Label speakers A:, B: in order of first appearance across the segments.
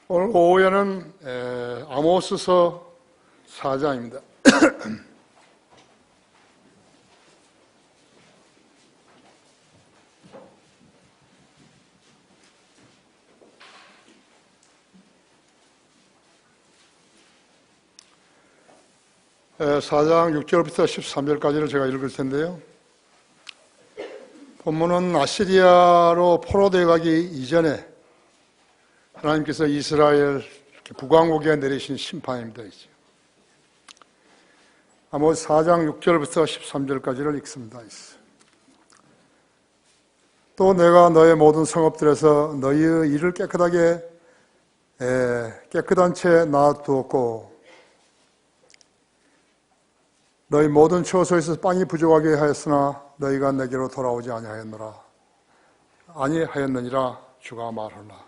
A: 오늘 오후에는 아모스서 4장입니다. 사장 6절부터 13절까지를 제가 읽을 텐데요. 본문은 아시리아로 포로되어 가기 이전에 하나님께서 이스라엘 북왕국에 내리신 심판입니다. 아모스 4장 6절부터 13절까지를 읽습니다. 또 내가 너의 모든 성읍들에서 너희의 일을 깨끗한 채 놔두었고 너희 모든 처소에서 빵이 부족하게 하였으나 너희가 내게로 돌아오지 아니하였느니라 주가 말하노라.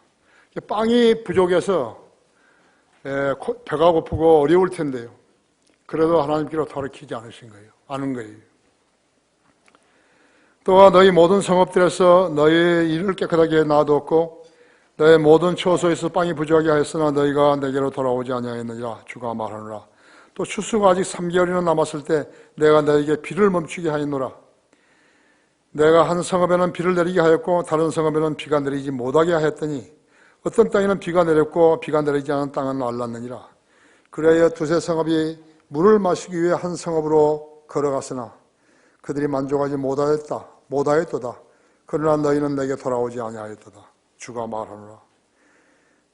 A: 빵이 부족해서 배가 고프고 어려울 텐데요. 그래도 하나님께로 돌이키지 않은 거예요. 또한 너희 모든 성읍들에서 너희의 일을 깨끗하게 놔두었고 너희 모든 처소에서 빵이 부족하게 하였으나 너희가 내게로 돌아오지 아니하였느니라 주가 말하노라. 또 추수가 아직 3개월이나 남았을 때 내가 너희에게 비를 멈추게 하였노라. 내가 한 성읍에는 비를 내리게 하였고 다른 성읍에는 비가 내리지 못하게 하였더니 어떤 땅에는 비가 내렸고 비가 내리지 않은 땅은 말랐느니라. 그래야 두세 성읍이 물을 마시기 위해 한 성읍으로 걸어갔으나 그들이 만족하지 못하였도다. 그러나 너희는 내게 돌아오지 아니하였도다. 주가 말하노라.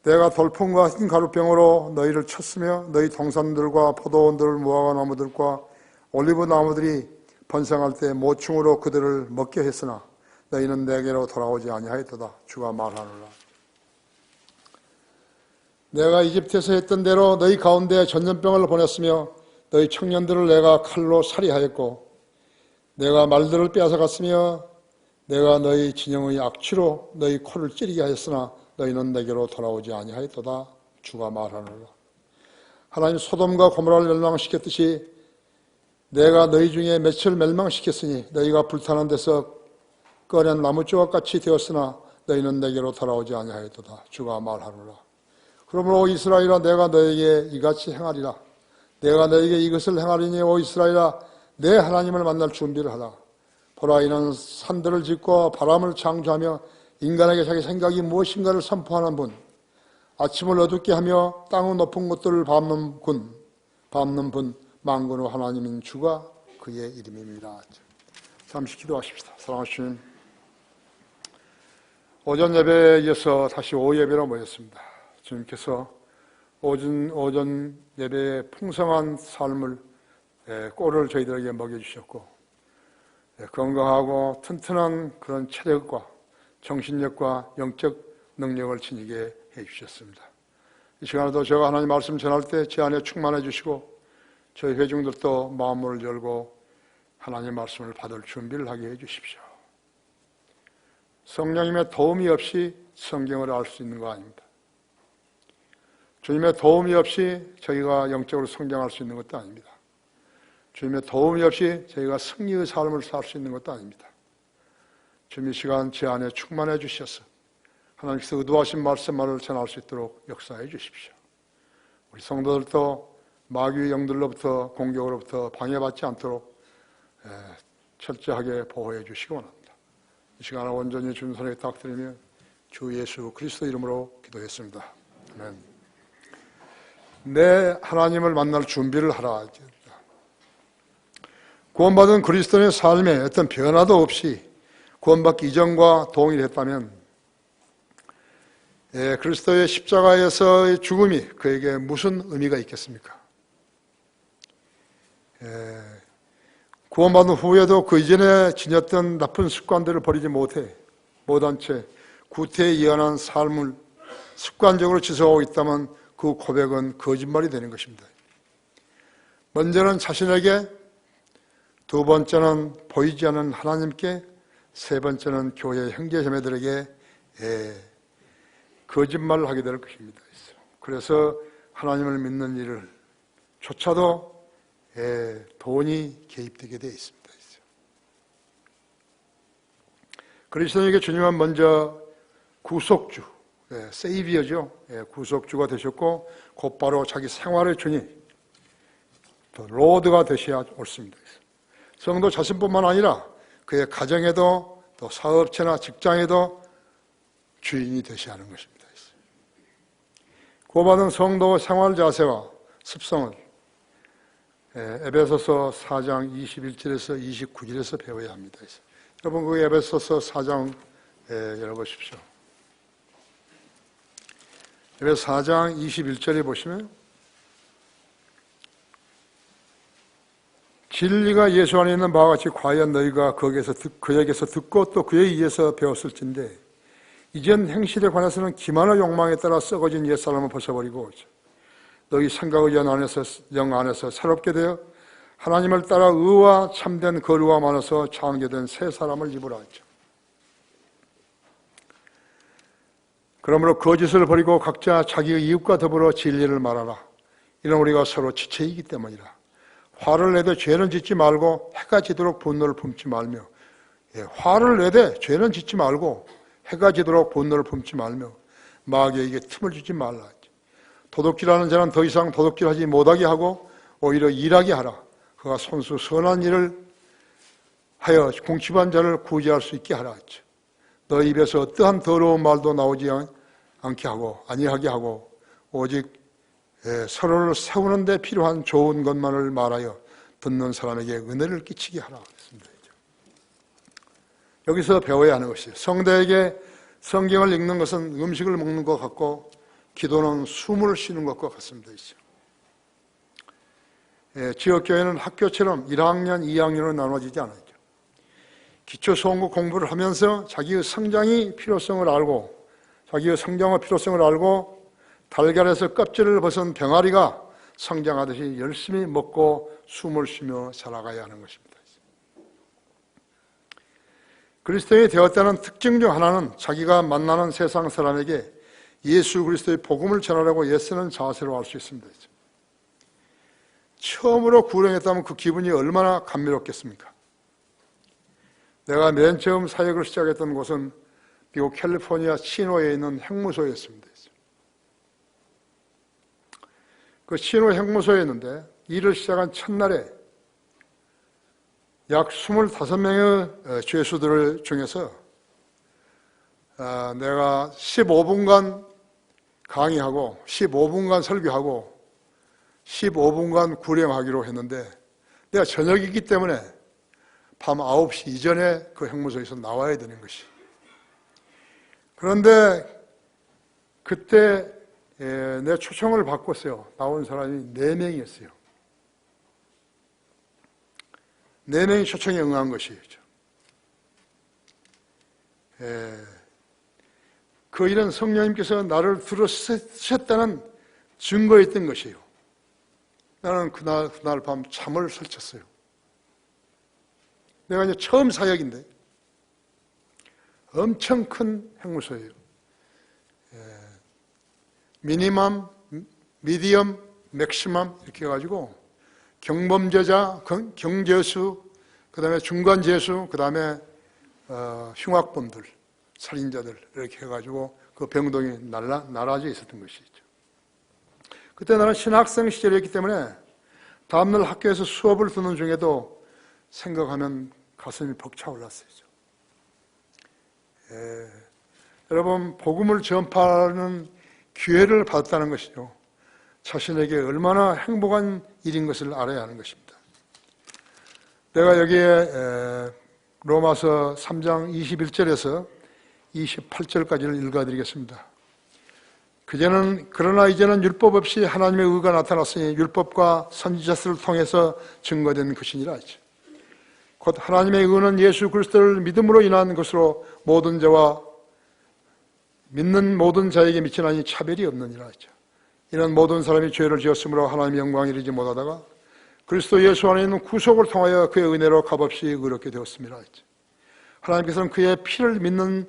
A: 내가 돌풍과 흰 가루병으로 너희를 쳤으며 너희 동산들과 포도원들, 무화과 나무들과 올리브 나무들이 번성할 때 모충으로 그들을 먹게 했으나 너희는 내게로 돌아오지 아니하였도다. 주가 말하노라. 내가 이집트에서 했던 대로 너희 가운데 전염병을 보냈으며 너희 청년들을 내가 칼로 살해하였고 내가 말들을 빼앗아갔으며 내가 너희 진영의 악취로 너희 코를 찌르게 하였으나 너희는 내게로 돌아오지 아니하였도다. 주가 말하노라. 하나님 소돔과 고모라를 멸망시켰듯이 내가 너희 중에 몇을 멸망시켰으니 너희가 불타는 데서 꺼낸 나무 조각같이 되었으나 너희는 내게로 돌아오지 아니하였도다. 주가 말하노라. 그러므로 이스라엘아 내가 너에게 이같이 행하리라. 내가 너에게 이것을 행하리니 오 이스라엘아 내 하나님을 만날 준비를 하라. 보라 이는 산들을 짓고 바람을 창조하며 인간에게 자기 생각이 무엇인가를 선포하는 분, 아침을 어둡게 하며 땅의 높은 곳들을 밟는 분, 만군의 하나님인 주가 그의 이름입니다. 잠시 기도하십시다. 사랑하신 주님, 오전 예배에 이어서 다시 오후 예배로 모였습니다. 주님께서 오전 예배의 풍성한 삶을 꼴을 저희들에게 먹여주셨고 건강하고 튼튼한 그런 체력과 정신력과 영적 능력을 지니게 해주셨습니다. 이 시간에도 제가 하나님 말씀 전할 때 제 안에 충만해 주시고 저희 회중들도 마음을 열고 하나님 말씀을 받을 준비를 하게 해주십시오. 성령님의 도움이 없이 성경을 알 수 있는 거 아닙니다. 주님의 도움이 없이 저희가 영적으로 성장할 수 있는 것도 아닙니다. 주님의 도움이 없이 저희가 승리의 삶을 살 수 있는 것도 아닙니다. 주님 이 시간 제 안에 충만해 주셔서 하나님께서 의도하신 말씀만을 전할 수 있도록 역사해 주십시오. 우리 성도들도 마귀의 영들로부터 공격으로부터 방해받지 않도록 철저하게 보호해 주시기 원합니다. 이 시간을 온전히 주님 손에 부탁드리며 주 예수 그리스도 이름으로 기도했습니다. 아멘. 내 하나님을 만날 준비를 하라. 구원받은 그리스도인의 삶에 어떤 변화도 없이 구원받기 이전과 동일했다면 그리스도의 십자가에서의 죽음이 그에게 무슨 의미가 있겠습니까? 구원받은 후에도 그 이전에 지녔던 나쁜 습관들을 버리지 못한 채 구태에 이어난 삶을 습관적으로 지속하고 있다면 그 고백은 거짓말이 되는 것입니다. 먼저는 자신에게, 두 번째는 보이지 않는 하나님께, 세 번째는 교회 형제자매들에게 거짓말을 하게 될 것입니다. 그래서 하나님을 믿는 일을 조차도 돈이 개입되게 되어 있습니다. 그리스도인에게 주님은 먼저 구속주, 세이비어죠. 구속주가 되셨고 곧바로 자기 생활의 주님, 또 로드가 되셔야 옳습니다. 성도 자신뿐만 아니라 그의 가정에도 또 사업체나 직장에도 주인이 되셔야 하는 것입니다. 구원받은 성도의 생활 자세와 습성을 에베소서 4장 21절에서 29절에서 배워야 합니다. 여러분 그 에베소서 4장 열어보십시오. 에베소 4장 21절에 보시면 진리가 예수 안에 있는 바와 같이 과연 너희가 그에게서 듣고 또 그에 의해서 배웠을진데 이전 행실에 관해서는 기만의 욕망에 따라 썩어진 옛사람을 벗어버리고 너희 생각의 영 안에서 새롭게 되어 하나님을 따라 의와 참된 거룩함 안에서 창조된 새 사람을 입으라 하죠. 그러므로 거짓을 버리고 각자 자기의 이웃과 더불어 진리를 말하라. 이는 우리가 서로 지체이기 때문이라. 화를 내되 죄는 짓지 말고 해가 지도록 분노를 품지 말며 화를 내되 죄는 짓지 말고 해가 지도록 분노를 품지 말며 마귀에게 틈을 주지 말라. 도둑질하는 자는 더 이상 도둑질하지 못하게 하고 오히려 일하게 하라. 그가 손수 선한 일을 하여 궁핍한 자를 구제할 수 있게 하라. 너 입에서 어떠한 더러운 말도 나오지 않게 하고 아니하게 하고 오직 서로를 세우는 데 필요한 좋은 것만을 말하여 듣는 사람에게 은혜를 끼치게 하라. 여기서 배워야 하는 것이 성도에게 성경을 읽는 것은 음식을 먹는 것 같고 기도는 숨을 쉬는 것과 같습니다. 지역교회는 학교처럼 1학년, 2학년으로 나눠지지 않아요. 기초수험고 공부를 하면서 자기의 성장의 필요성을 알고 자기의 성장의 필요성을 알고 달걀에서 껍질을 벗은 병아리가 성장하듯이 열심히 먹고 숨을 쉬며 살아가야 하는 것입니다. 그리스도인이 되었다는 특징 중 하나는 자기가 만나는 세상 사람에게 예수 그리스도의 복음을 전하려고 애쓰는 자세로 알 수 있습니다. 처음으로 구령했다면 그 기분이 얼마나 감미롭겠습니까? 내가 맨 처음 사역을 시작했던 곳은 미국 캘리포니아 치노에 있는 행무소였습니다. 그 치노 행무소에 있는데 일을 시작한 첫날에 약 25명의 죄수들 중에서 내가 15분간 강의하고 15분간 설교하고 15분간 구령하기로 했는데 내가 저녁이기 때문에 밤 9시 이전에 그 형무소에서 나와야 되는 것이. 그런데 그때 내 초청을 받고서요. 나온 사람이 4명이었어요. 4명이 초청에 응한 것이죠. 그 일은 성령님께서 나를 들으셨다는 증거였던 것이에요. 나는 그날 밤 잠을 설쳤어요. 내가 이제 처음 사역인데 엄청 큰 행무소예요. 미니멈, 미디엄, 맥시멈 이렇게 해가지고 경범죄자, 경죄수, 그 다음에 중간죄수, 그 다음에 흉악범들, 살인자들 이렇게 해가지고 그 병동이 나란히 있었던 것이죠. 그때 나는 신학생 시절이었기 때문에 다음날 학교에서 수업을 듣는 중에도 생각하면 가슴이 벅차올랐어요. 여러분, 복음을 전파하는 기회를 받았다는 것이죠. 자신에게 얼마나 행복한 일인 것을 알아야 하는 것입니다. 내가 여기에 로마서 3장 21절에서 28절까지를 읽어드리겠습니다. 그러나 이제는 율법 없이 하나님의 의가 나타났으니 율법과 선지자들을 통해서 증거된 것이니라. 곧 하나님의 의는 예수 그리스도를 믿음으로 인한 것으로 모든 자와 믿는 모든 자에게 미치나니 차별이 없느니라. 이는 모든 사람이 죄를 지었으므로 하나님의 영광에 이르지 못하다가 그리스도 예수 안에 있는 구속을 통하여 그의 은혜로 값없이 의롭게 되었습니다. 하나님께서는 그의 피를 믿는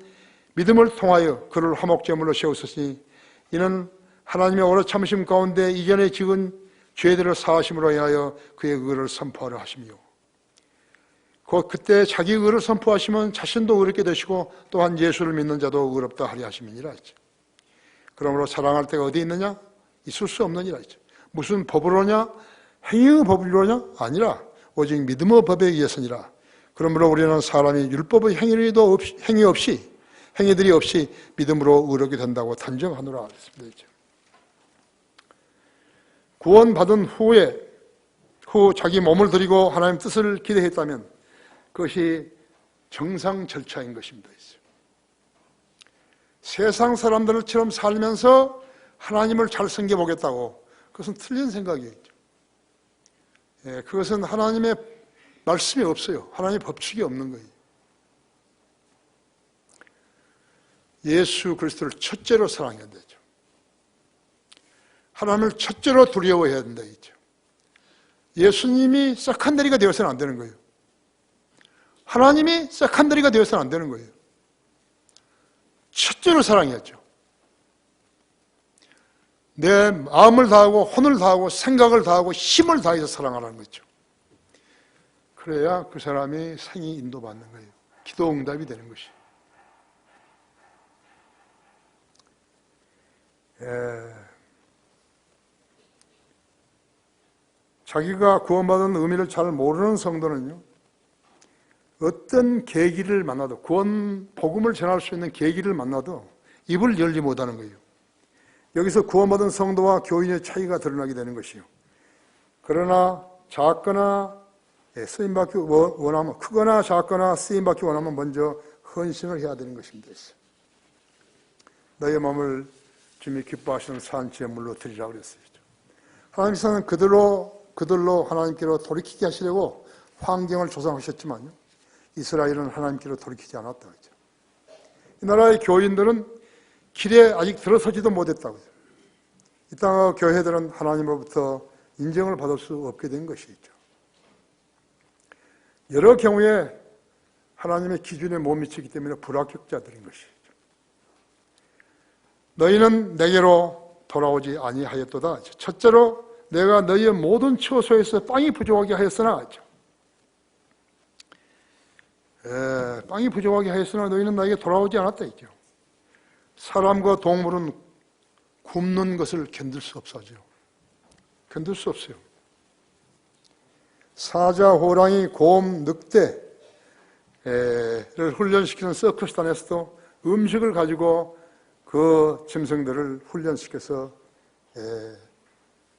A: 믿음을 통하여 그를 화목제물로 세우셨으니 이는 하나님의 오래 참으심 가운데 이전에 지은 죄들을 사하심으로 인하여 그의 의를 선포하려 하시며 곧 그때 자기 의를 선포하시면 자신도 의롭게 되시고 또한 예수를 믿는 자도 의롭다 하려 하심이니라. 그러므로 사랑할 때가 어디 있느냐? 있을 수 없느니라 했죠. 무슨 법으로냐? 행위의 법으로냐? 아니라 오직 믿음의 법에 의해서니라. 그러므로 우리는 사람이 율법의 행위들이 없이 믿음으로 의롭게 된다고 단정하노라 했습니다. 구원받은 후 자기 몸을 드리고 하나님 뜻을 기대했다면 그것이 정상 절차인 것입니다. 세상 사람들처럼 살면서 하나님을 잘 섬겨보겠다고, 그것은 틀린 생각이에요. 그것은 하나님의 말씀이 없어요. 하나님의 법칙이 없는 거예요. 예수 그리스도를 첫째로 사랑해야 되죠. 하나님을 첫째로 두려워해야 된다 했죠. 예수님이 세컨더리가 되어서는 안 되는 거예요. 하나님이 세컨더리가 되어서는 안 되는 거예요. 첫째로 사랑해야죠. 내 마음을 다하고 혼을 다하고 생각을 다하고 힘을 다해서 사랑하라는 거죠. 그래야 그 사람이 생이 인도받는 거예요. 기도 응답이 되는 것이에요. 자기가 구원받은 의미를 잘 모르는 성도는요, 어떤 계기를 만나도, 복음을 전할 수 있는 계기를 만나도 입을 열지 못하는 거예요. 여기서 구원받은 성도와 교인의 차이가 드러나게 되는 것이요. 그러나 작거나 쓰임받기 원하면, 크거나 작거나 쓰임받기 원하면 먼저 헌신을 해야 되는 것입니다. 너의 마음을 주님이 기뻐하시는 산지물로 드리라고 그랬어요. 하나님께서는 그들로 하나님께로 돌이키게 하시려고 환경을 조성하셨지만요, 이스라엘은 하나님께로 돌이키지 않았다. 이 나라의 교인들은 길에 아직 들어서지도 못했다고요. 이 땅의 교회들은 하나님으로부터 인정을 받을 수 없게 된 것이죠. 여러 경우에 하나님의 기준에 못 미치기 때문에 불합격자들인 것이죠. 너희는 내게로 돌아오지 아니하였도다. 첫째로 내가 너희의 모든 처소에서 빵이 부족하게 하였으나, 빵이 부족하게 하였으나 너희는 나에게 돌아오지 않았다 했죠. 사람과 동물은 굶는 것을 견딜 수 없어요. 견딜 수 없어요. 사자, 호랑이, 곰, 늑대를 훈련시키는 서커스단에서도 음식을 가지고 그 짐승들을 훈련시켜서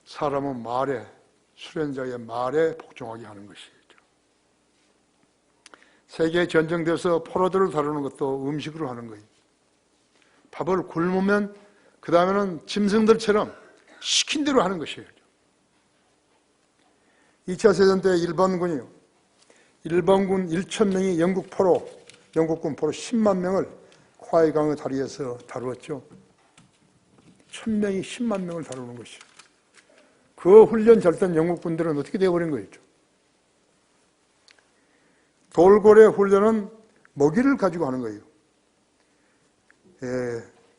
A: 사람은 수련자의 말에 복종하게 하는 것이죠. 세계 전쟁돼서 포로들을 다루는 것도 음식으로 하는 거예요. 밥을 굶으면 그 다음에는 짐승들처럼 시킨 대로 하는 것이에요. 2차 세전 때 일본군 1,000명이 영국군 포로 10만 명을 콰이강의 다리에서 다루었죠. 1,000명이 10만 명을 다루는 것이에요. 그 훈련 잘 된 영국군들은 어떻게 되어버린 거예요? 돌고래 훈련은 먹이를 가지고 하는 거예요.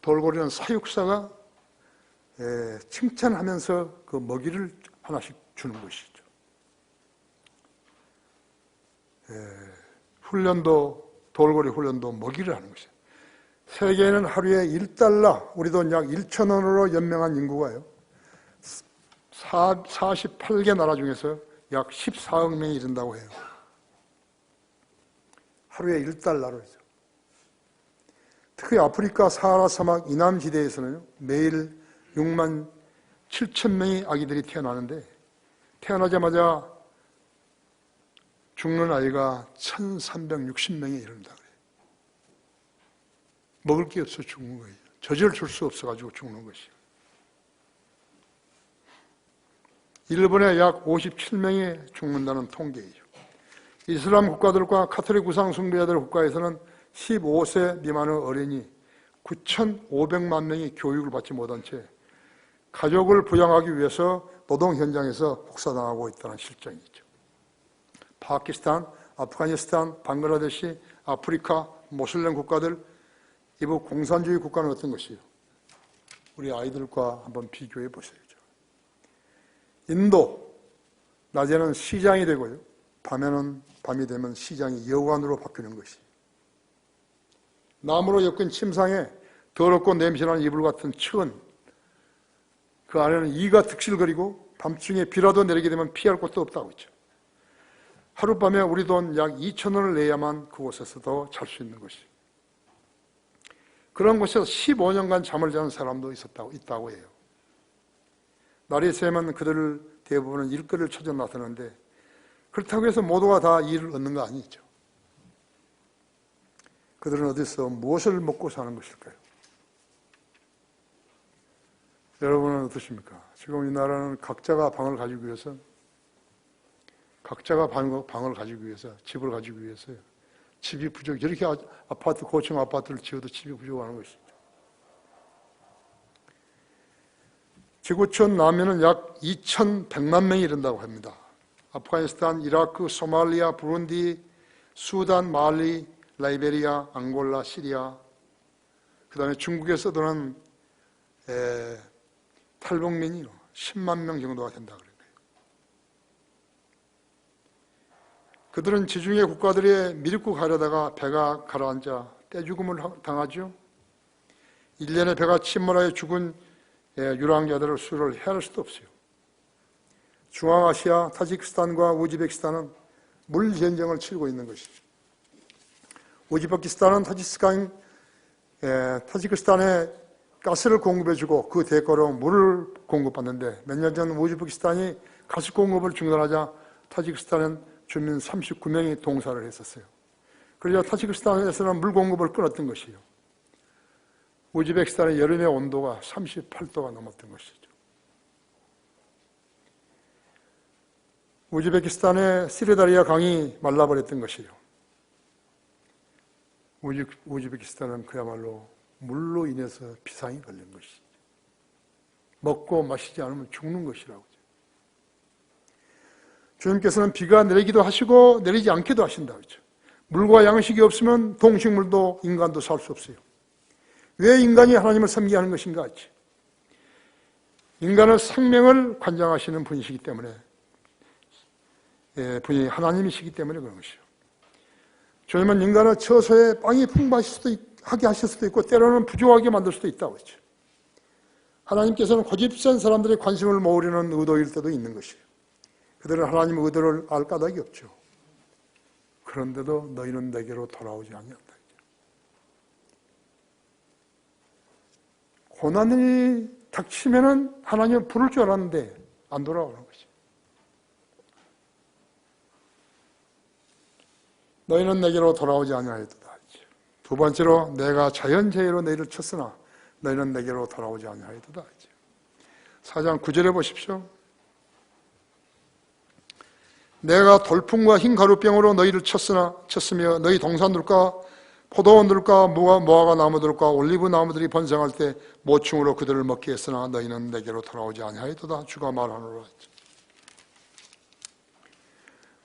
A: 돌고래는 사육사가 칭찬하면서 그 먹이를 하나씩 주는 것이죠. 돌고래 훈련도 먹이를 하는 것이에요. 세계에는 하루에 $1, 우리 돈 약 1,000원으로 연명한 인구가요, 48개 나라 중에서 약 14억 명이 이른다고 해요. 하루에 $1로 해서. 특히 아프리카 사하라 사막 이남지대에서는 매일 6만 7천 명의 아기들이 태어나는데, 태어나자마자 죽는 아이가 1,360명에 이른다 그래요. 먹을 게 없어 죽는 거예요. 젖을 줄 수 없어가지고 죽는 것이에요. 일본에 약 57명이 죽는다는 통계이죠. 이슬람 국가들과 카톨릭 우상 숭배자들 국가에서는 15세 미만의 어린이 9,500만 명이 교육을 받지 못한 채 가족을 부양하기 위해서 노동 현장에서 복사당하고 있다는 실정이죠. 파키스탄, 아프가니스탄, 방글라데시, 아프리카, 모슬렘 국가들, 이북 공산주의 국가는 어떤 것이에요? 우리 아이들과 한번 비교해 보세요. 인도, 낮에는 시장이 되고요, 밤이 되면 시장이 여관으로 바뀌는 것이. 남으로 엮인 침상에 더럽고 냄새나는 이불 같은 천, 그 안에는 이가 득실거리고 밤중에 비라도 내리게 되면 피할 곳도 없다고 했죠. 하룻밤에 우리 돈 약 2,000원을 내야만 그곳에서도 잘 수 있는 것이죠. 그런 곳에서 15년간 잠을 자는 사람도 있다고 해요. 날이 새면 그들 대부분은 일거리를 찾아 나서는데 그렇다고 해서 모두가 다 일을 얻는 거 아니죠. 그들은 어디서 무엇을 먹고 사는 것일까요? 여러분은 어떠십니까? 지금 이 나라는 각자가 방을 가지기 위해서 집을 가지기 위해서요. 집이 부족, 이렇게 아파트, 고층 아파트를 지어도 집이 부족하는 것이죠. 지구촌 난민은 약 2,100만 명이 이른다고 합니다. 아프가니스탄, 이라크, 소말리아, 부룬디, 수단, 말리, 라이베리아, 앙골라, 시리아, 그 다음에 중국에서 도는 탈북민이 10만 명 정도가 된다고 그래요. 그들은 지중해 국가들에 미륵국 가려다가 배가 가라앉아 떼죽음을 당하죠. 1년에 배가 침몰하여 죽은 유랑자들의 수를 헤아릴 수도 없어요. 중앙아시아, 타지키스탄과 우즈베키스탄은 물전쟁을 치르고 있는 것이죠. 우즈베키스탄은 타지키스탄에 가스를 공급해주고 그 대가로 물을 공급받는데 몇 년 전 우즈베키스탄이 가스 공급을 중단하자 타지키스탄은 주민 39명이 동사를 했었어요. 그러자 타지키스탄에서는 물 공급을 끊었던 것이에요. 우즈베키스탄의 여름의 온도가 38도가 넘었던 것이죠. 우즈베키스탄의 시르다리아 강이 말라버렸던 것이에요. 우즈베키스탄은 그야말로 물로 인해서 비상이 걸린 것이죠. 먹고 마시지 않으면 죽는 것이라고. 주님께서는 비가 내리기도 하시고 내리지 않기도 하신다고 했죠. 물과 양식이 없으면 동식물도 인간도 살 수 없어요. 왜 인간이 하나님을 섬기게 하는 것인가 했지. 인간의 생명을 관장하시는 분이시기 때문에, 분이 하나님이시기 때문에 그런 것이죠. 주님은 인간의 처소에 빵이 풍부하게 하실 수도 있고 때로는 부족하게 만들 수도 있다고 했죠. 하나님께서는 고집센 사람들의 관심을 모으려는 의도일 때도 있는 것이에요. 그들은 하나님의 의도를 알 까닭이 없죠. 그런데도 너희는 내게로 돌아오지 아니한다. 고난이 닥치면은 하나님은 부를 줄 알았는데 안 돌아오는 것이. 너희는 내게로 돌아오지 아니하였도다. 두 번째로 내가 자연재해로 너희를 쳤으나 너희는 내게로 돌아오지 아니하였도다. 4장 9절에 보십시오. 내가 돌풍과 흰 가루병으로 너희를 쳤으며 너희 동산들과 포도원들과 무화과 나무들과 올리브 나무들이 번성할 때 모충으로 그들을 먹게 했으나 너희는 내게로 돌아오지 아니하였도다. 주가 말하노라.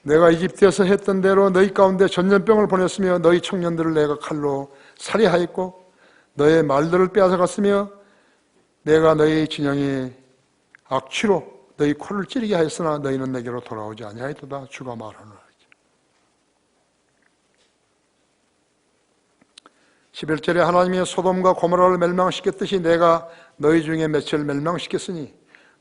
A: 내가 이집트에서 했던 대로 너희 가운데 전염병을 보냈으며 너희 청년들을 내가 칼로 살해하였고 너의 말들을 빼앗아갔으며 내가 너희 진영에 악취로 너희 코를 찌르게 하였으나 너희는 내게로 돌아오지 아니하였도다. 주가 말하노라. 11절에 하나님이 소돔과 고모라를 멸망시켰듯이 내가 너희 중에 몇을 멸망시켰으니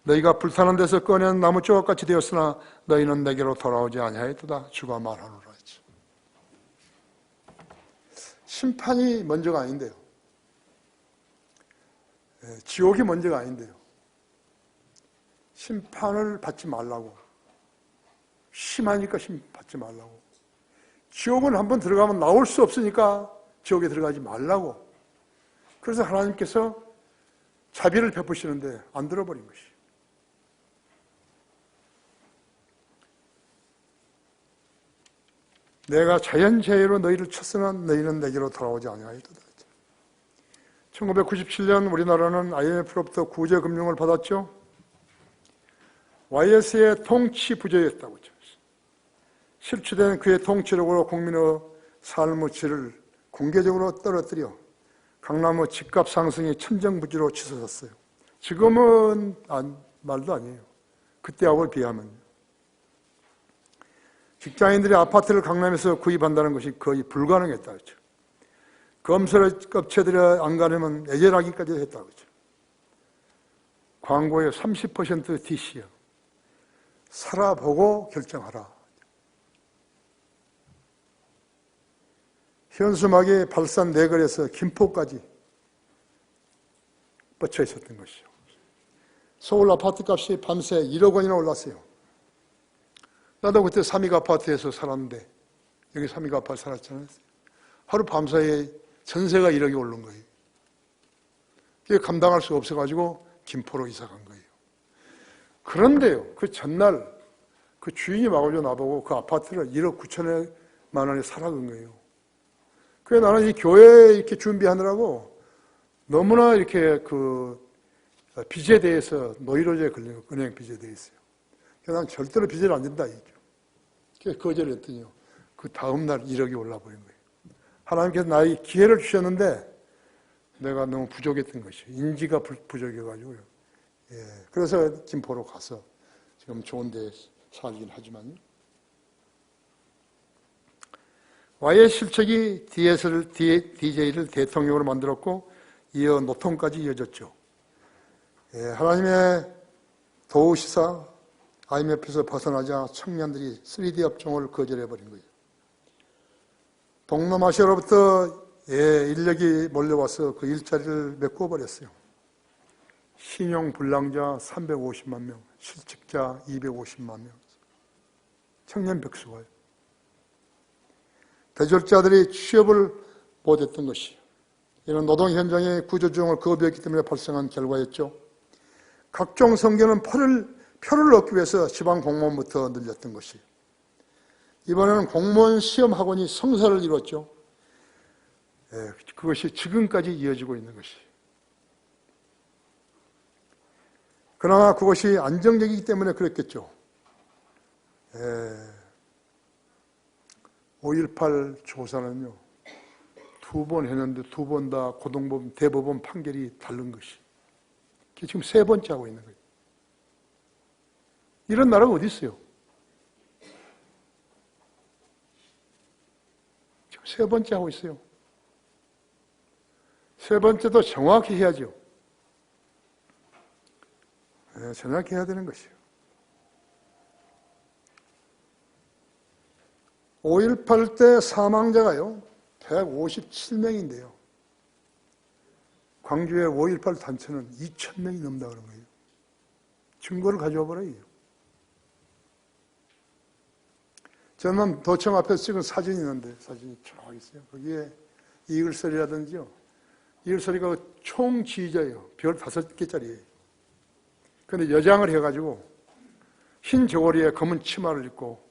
A: 너희가 불타는 데서 꺼낸 나무 조각같이 되었으나 너희는 내게로 돌아오지 아니하였도다. 주가 말하노라. 심판이 먼저가 아닌데요. 지옥이 먼저가 아닌데요. 심판을 받지 말라고. 심하니까 받지 말라고. 지옥은 한번 들어가면 나올 수 없으니까 지옥에 들어가지 말라고. 그래서 하나님께서 자비를 베푸시는데 안 들어버린 것이. 내가 자연재해로 너희를 쳤으나 너희는 내게로 돌아오지 아니하였도다. 1997년 우리나라는 IMF로부터 구제금융을 받았죠. YS의 통치 부재였다고 했죠. 실추된 그의 통치력으로 국민의 삶의 질을 공개적으로 떨어뜨려 강남의 집값 상승이 천정부지로 치솟았어요. 지금은 말도 아니에요. 그때하고 비하면. 직장인들이 아파트를 강남에서 구입한다는 것이 거의 불가능했다. 그렇죠. 검사를 껍체들에 안 가려면 애절하기까지 했다고 그러죠. 광고의 30% DC요. 살아보고 결정하라. 현수막이 발산 내걸에서 김포까지 뻗쳐 있었던 것이죠. 서울 아파트값이 밤새 1억 원이나 올랐어요. 나도 그때 삼익 아파트에서 살았는데, 여기 삼익 아파트 살았잖아요. 하루 밤사이에 전세가 1억이 오른 거예요. 그게 감당할 수가 없어가지고 김포로 이사 간 거예요. 그런데요, 그 전날 그 주인이 와가지고 나보고 그 아파트를 1억 9천만 원에 사라는 거예요. 그래서 나는 이 교회 이렇게 준비하느라고 너무나 이렇게 그 빚에 대해서 노이로제에 걸린 거, 은행 빚에 대해서요. 그래서 난 절대로 빚을 안 된다, 이죠. 그래서 거절을 했더니요. 그 다음날 1억이 올라버린 거예요. 하나님께서 나에게 기회를 주셨는데 내가 너무 부족했던 것이에요. 인지가 부족해가지고요. 예. 그래서 김포로 가서 지금 좋은 데 살긴 하지만요. Y의 실책이 DJ를 대통령으로 만들었고 이어 노통까지 이어졌죠. 예, 하나님의 도우시사 IMF에서 벗어나자 청년들이 3D 업종을 거절해버린 거예요. 동남아시아로부터 인력이 몰려와서 그 일자리를 메꿔버렸어요. 신용불량자 350만 명, 실직자 250만 명, 청년 백수가요. 대졸자들이 취업을 못했던 것이요. 이런 노동 현장의 구조조정을 거부했기 때문에 발생한 결과였죠. 각종 선교는 표를 얻기 위해서 지방 공무원부터 늘렸던 것이에요. 이번에는 공무원 시험 학원이 성사를 이뤘죠. 그것이 지금까지 이어지고 있는 것이에요. 그러나 그것이 안정적이기 때문에 그랬겠죠. 5.18 조사는요, 2번 했는데 2번 다 고등법원, 대법원 판결이 다른 것이. 지금 3번째 하고 있는 거예요. 이런 나라가 어디 있어요? 지금 3번째 하고 있어요. 3번째도 정확히 해야죠. 정확히 해야 되는 것이에요. 5.18 때 사망자가요, 157명인데요. 광주의 5.18 단체는 2,000명이 넘다 그런 거예요. 증거를 가져와 버려요. 저는 도청 앞에서 찍은 사진이 있는데, 사진이 쫙 있어요. 거기에 이글설이라든지요. 이글설이가 총 지휘자예요. 별 5개짜리예요. 그런데 여장을 해가지고 흰 저고리에 검은 치마를 입고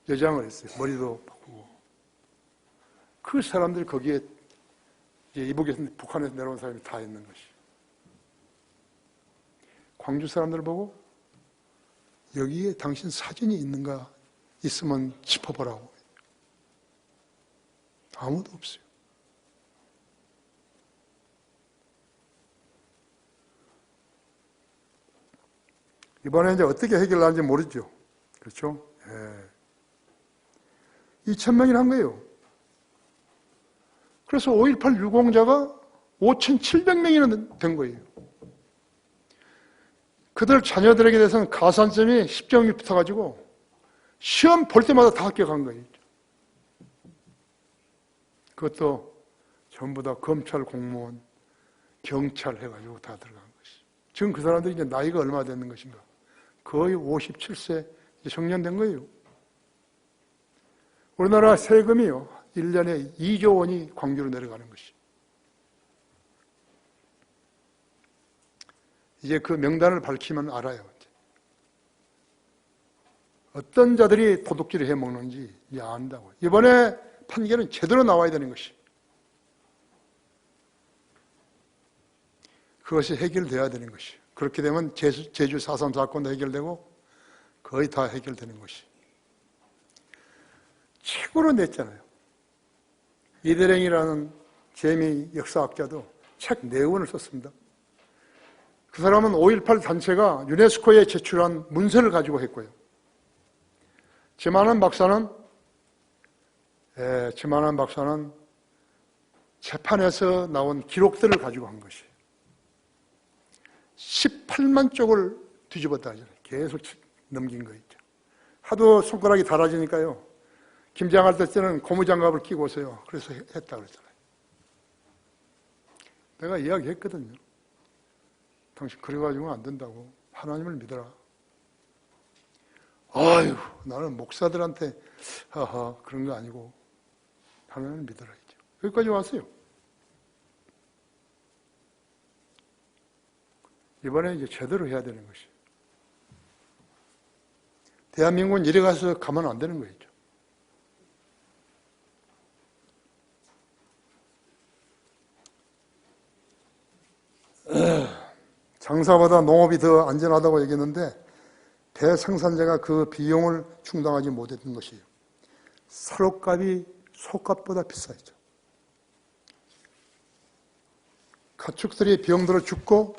A: 여장을 했어요. 머리도 바꾸고. 그 사람들이 거기에 이북에서 북한에서 내려온 사람이 다 있는 것이. 광주 사람들 보고 여기에 당신 사진이 있는가, 있으면 짚어보라고. 아무도 없어요. 이번에 이제 어떻게 해결하는지 모르죠. 그렇죠? 2,000명이나 한 거예요. 그래서 5.18 유공자가 5,700명이나 된 거예요. 그들 자녀들에게 대해서는 가산점이 10점이 붙어가지고 시험 볼 때마다 다 합격한 거예요. 그것도 전부 다 검찰 공무원, 경찰 해가지고 다 들어간 것이. 지금 그 사람들이 이제 나이가 얼마나 되는 것인가? 거의 57세 이제 정년된 거예요. 우리나라 세금이요, 1년에 2조 원이 광주로 내려가는 것이. 이제 그 명단을 밝히면 알아요. 어떤 자들이 도둑질을 해먹는지 이제 안다고요. 이번에 판결은 제대로 나와야 되는 것이. 그것이 해결돼야 되는 것이. 그렇게 되면 제주 4.3 사건도 해결되고 거의 다 해결되는 것이. 책으로 냈잖아요. 이대랭이라는 재미 역사학자도 책 4권을 썼습니다. 그 사람은 5.18 단체가 유네스코에 제출한 문서를 가지고 했고요. 지만한 박사는 재판에서 나온 기록들을 가지고 한 것이에요. 18만 쪽을 뒤집었다 하잖아요. 계속 넘긴 거 있죠. 하도 손가락이 달아지니까요. 김장할 때는 고무장갑을 끼고 오세요. 그래서 했다 그랬잖아요. 내가 이야기했거든요. 당신 그래가지고는 안 된다고. 하나님을 믿어라. 아유, 나는 목사들한테 하하 그런 거 아니고 하나님을 믿어라 했죠. 여기까지 왔어요. 이번에 이제 제대로 해야 되는 것이. 대한민국은 이래 가서 가면 안 되는 거죠. 장사보다 농업이 더 안전하다고 얘기했는데 대생산자가 그 비용을 충당하지 못했던 것이에요. 사료값이 소값보다 비싸죠. 가축들이 병들어 죽고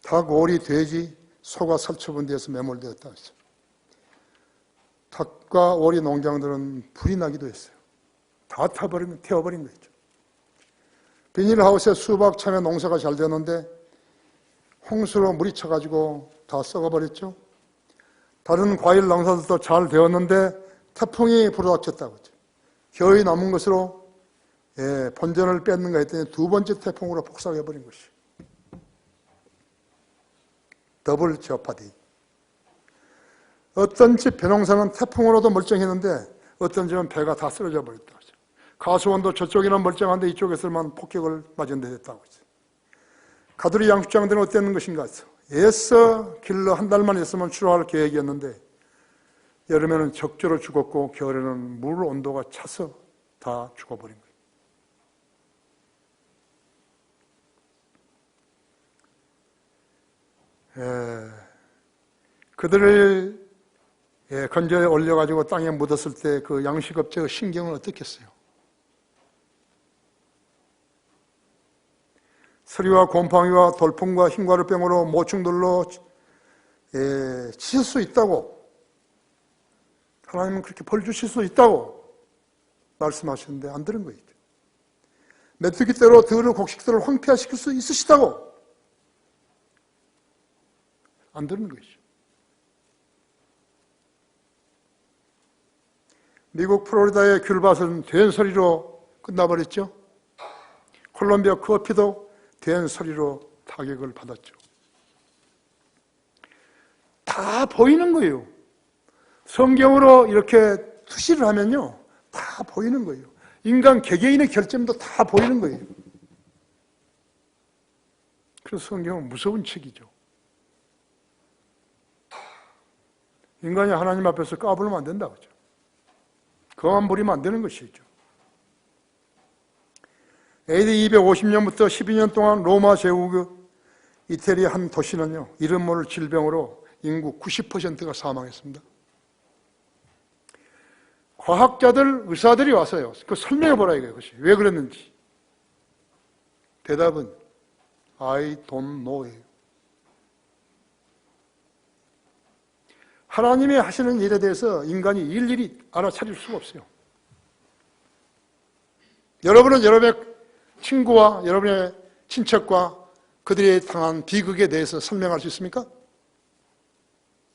A: 닭, 오리, 돼지, 소가 살처분되어서 매몰되었다 했어요. 닭과 오리 농장들은 불이 나기도 했어요. 다 태워버린 거죠. 비닐하우스에 수박, 참외 농사가 잘 되었는데 홍수로 물이 차가지고 다 썩어버렸죠. 다른 과일 농사들도 잘 되었는데 태풍이 불어닥쳤다고 했죠. 겨우 남은 것으로 본전을 뺏는가 했더니 두 번째 태풍으로 폭삭해버린 것이에요. 더블 제어파디. 어떤 집 벼농사는 태풍으로도 멀쩡했는데 어떤 집은 배가 다 쓰러져 버렸다고 했죠. 가수원도 저쪽에는 멀쩡한데 이쪽에서만 폭격을 맞은 데 됐다고 했죠. 가두리 양식장들은 어땠는 것인가 했어. 애써 길러 한 달만 있으면 출하할 계획이었는데 여름에는 적조로 죽었고 겨울에는 물 온도가 차서 다 죽어버린 거예요. 그들을 건조에 올려가지고 땅에 묻었을 때 그 양식업체의 신경은 어떻겠어요? 서리와 곰팡이와 돌풍과 흰가루병으로 모충들로 치실 수 있다고, 하나님은 그렇게 벌 주실 수 있다고 말씀하셨는데 안 들은 거예요. 메뚜기떼로 들을 곡식들을 황폐화시킬 수 있으시다고 안 들은 것이죠. 미국 플로리다의 귤밭은 된소리로 끝나버렸죠. 콜롬비아 커피도 된소리로 타격을 받았죠. 다 보이는 거예요. 성경으로 이렇게 투시를 하면요, 다 보이는 거예요. 인간 개개인의 결점도 다 보이는 거예요. 그래서 성경은 무서운 책이죠. 인간이 하나님 앞에서 까불면 안 된다고 하죠. 그만 부리면 안 되는 것이죠. AD 250년부터 12년 동안 로마 제국 이태리 한 도시는요, 이름 모를 질병으로 인구 90%가 사망했습니다. 과학자들, 의사들이 와서요, 그 설명해 보라 이거예요. 그것이 왜 그랬는지. 대답은 I don't know예요. 하나님이 하시는 일에 대해서 인간이 일일이 알아차릴 수가 없어요. 여러분은 여러분의 친구와 여러분의 친척과 그들이 당한 비극에 대해서 설명할 수 있습니까?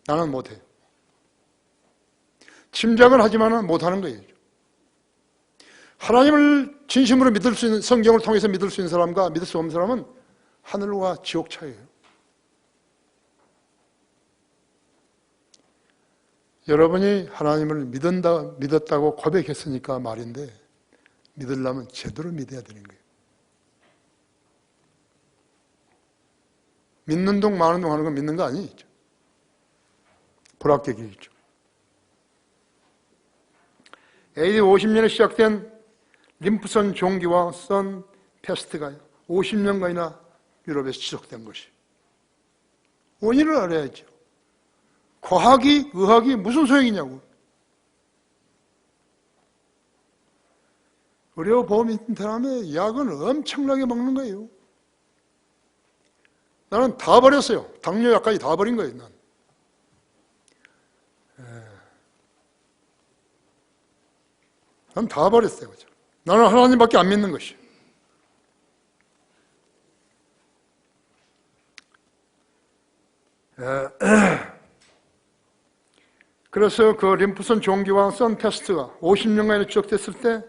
A: 나는 못해요. 짐작은 하지만 못하는 거예요. 하나님을 진심으로 믿을 수 있는, 성경을 통해서 믿을 수 있는 사람과 믿을 수 없는 사람은 하늘과 지옥 차이예요. 여러분이 하나님을 믿었다고 고백했으니까 말인데, 믿으려면 제대로 믿어야 되는 거예요. 믿는 동 마는 동 하는 건 믿는 거 아니죠. 불합격이죠. AD 50년에 시작된 림프선 종기와 선 패스트가 50년간이나 유럽에서 지속된 것이. 원인을 알아야죠. 과학이, 의학이 무슨 소용이냐고. 의료보험 있는 사람의 약은 엄청나게 먹는 거예요. 나는 다 버렸어요. 당뇨약까지 다 버린 거예요. 난 다 버렸어요. 그죠? 나는 하나님밖에 안 믿는 것이에요. 그래서 그 림프선 종기와 선 테스트가 50년간이나 추적됐을 때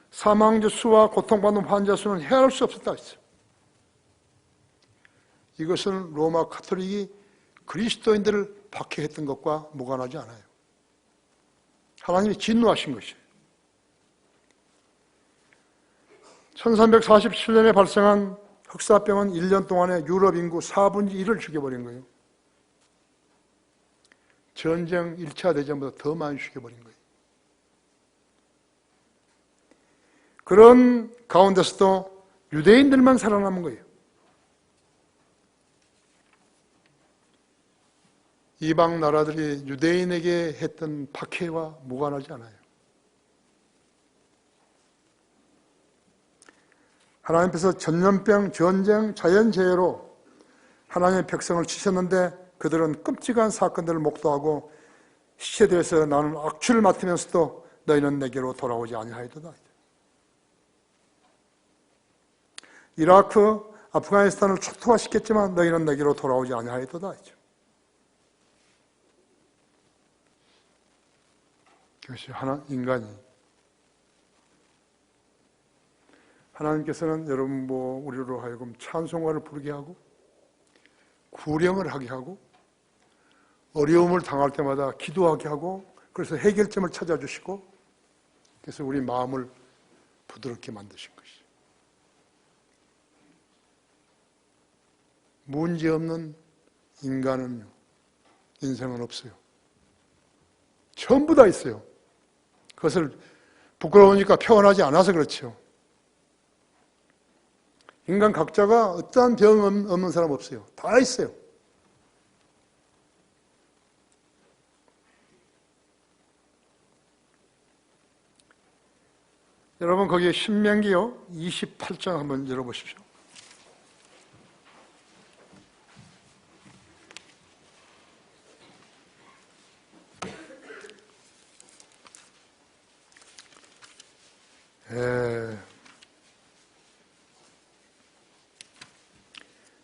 A: 사망자 수와 고통받는 환자 수는 헤아릴 수 없었다 했어요. 이것은 로마 카톨릭이 그리스도인들을 박해했던 것과 무관하지 않아요. 하나님이 진노하신 것이에요. 1347년에 발생한 흑사병은 1년 동안에 유럽 인구 4분의 1을 죽여버린 거예요. 전쟁 1차 대전보다 더 많이 죽여버린 거예요. 그런 가운데서도 유대인들만 살아남은 거예요. 이방 나라들이 유대인에게 했던 박해와 무관하지 않아요. 하나님께서 전염병, 전쟁, 자연재해로 하나님의 백성을 치셨는데 그들은 끔찍한 사건들을 목도하고 시체들에서 나는 악취를 맡으면서도 너희는 내게로 돌아오지 아니하였도다. 이라크, 아프가니스탄을 초토화시켰지만 너희는 내게로 돌아오지 아니하였도다. 그것이 인간이. 하나님께서는 여러분 우리로 하여금 찬송가를 부르게 하고 구령을 하게 하고 어려움을 당할 때마다 기도하게 하고 그래서 해결점을 찾아주시고 그래서 우리 마음을 부드럽게 만드신 것이죠. 문제없는 인간은 인생은 없어요. 전부 다 있어요. 그것을 부끄러우니까 표현하지 않아서 그렇죠. 인간 각자가 어떠한 병 없는 사람 없어요. 다 있어요. 여러분 거기에 신명기요 28장 한번 열어보십시오.